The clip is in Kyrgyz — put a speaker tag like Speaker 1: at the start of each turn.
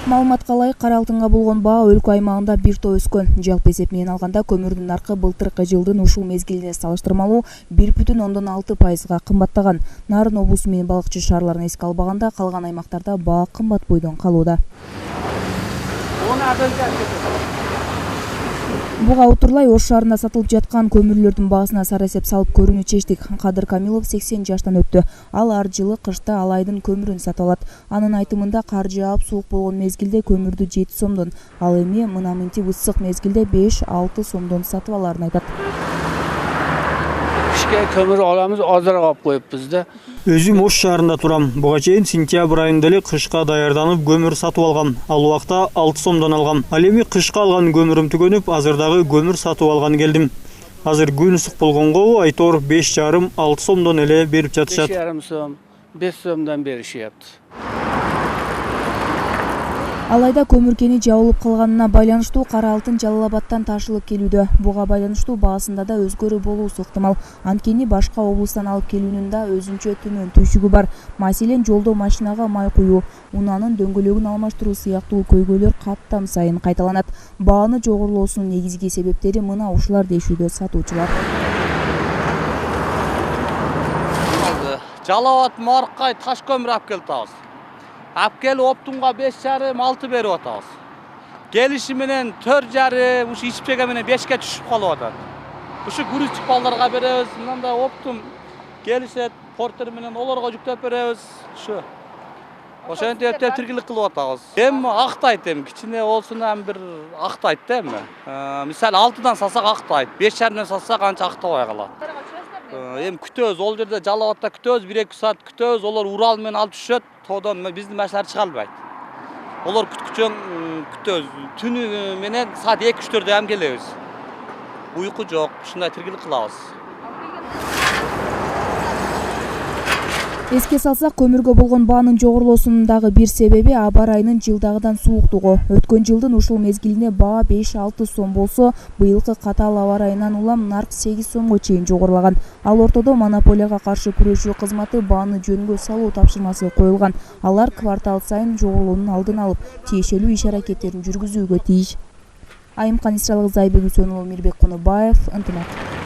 Speaker 1: Маалыматка ылайык кара алтынга болгон баа өлкө аймагында бир топ өскөн. Жалпы эсеп менен алганда көмүрдүн наркы былтыркы жылдын ушул мезгилине салыштырмалуу 1,6% кымбаттаган. Нарын облусу менен балыкчы шаарларын эске албаганда калган аймактарда баа кымбат бойдон калууда. Буга утурлай Ош шаарында сатылып жаткан көмүрлөрдүн баасына сара эсеп салып көрүүнү чечтик. Кадыр Камилов 80 жаштан өттү. Ал ар жылы кышта ал айдын көмүрүн сатып алат. Анын айтымында кар жаап суук болгон мезгилде көмүрдү 7 сомдон, ал эми мына мынтип ысык мезгилде 5-6 сомдон сатып аларын айтат.
Speaker 2: Ишке көмүр алабыз, азыраак алып коюпбуз да.
Speaker 3: Өзүм Ош шаарында турам. Буга чейин сентябрь айында эле кышка даярданып көмүр сатып алгам. Ал убакта 6 сомдон алгам. Ал эми кышка алган көмүрүм түгөнүп, азырдагы көмүр сатып алган келдим. Азыр күн ысык болгонго айтор 5,5-6 сомдон эле берип жатышат.
Speaker 2: 5,5 сом, 5 сомдон беришет.
Speaker 1: Алайда көмүркени жабылып калганына байланыштуу кара алтын Жалал Абадтан ташылып келүүдө. Буга байланыштуу баасында да өзгөрүү болуусу ыктымал. Анткени башка облустан алып келүүнүн да өзүнчө төмөн түйшүгү бар. Маселен, жолдо машинага май куюу, унаанын дөңгөлөгүн алмаштыруу сыяктуу көйгөйлөр каттам сайын кайталанат. Бааны жогорулоосунун негизги себептери мына ушулар дейшүүдө сатуучулар.
Speaker 4: Жалал Абад Маркай таш көмүр алып келип атабыз. Апкел оптунга 5,5-6 берип атабыз. Келиши менен 4,5, ушу ичпеге менен 5ке түшүп калып атат. Ушу грузчик балдарга беребиз, мындай оптум келишет, портер менен олорго жүктөп беребиз. Ушу. Ошентип тиргилик кылып атабыз. Эми актайт, кичине болсун бир актайт да эми. Мисалы 6дан салсак актайт, 5,5ден салсак анча актабай калат. Эми күтөбүз, ол жерде Жалал Абадта күтөбүз, 1-2 саат күтөбүз, олар Урал менен алып түшөт. Тоодон биздин машиналар чыга албайт. Олар күткүчөн күтөбүз. Түнү менен саат 2-3-төрдө келебиз. Уйку жок, ушундай тиргилик кылабыз.
Speaker 1: Эске салсак, көмүргө болгон баанын жогорулоосунун дагы бир себеби аба ырайынын жылдагыдан сууктугу. Өткөн жылдын ушул мезгилине баа 5-6 сом болсо, быйылкы катаал аба ырайынан улам нарк 8 сомго чейин жогорулаган. Ал ортодо монополияга каршы күрөшүү кызматы бааны жөнгө салуу тапшырмасы коюлган. Алар квартал сайын жогорулуунун алдын алып, тиешелүү иш-аракеттерин жүргүзүүгө тийиш. Айымкан Исралык, Зайбек Үсөнұлы, Мирбек Кунубаев, Ынтымак.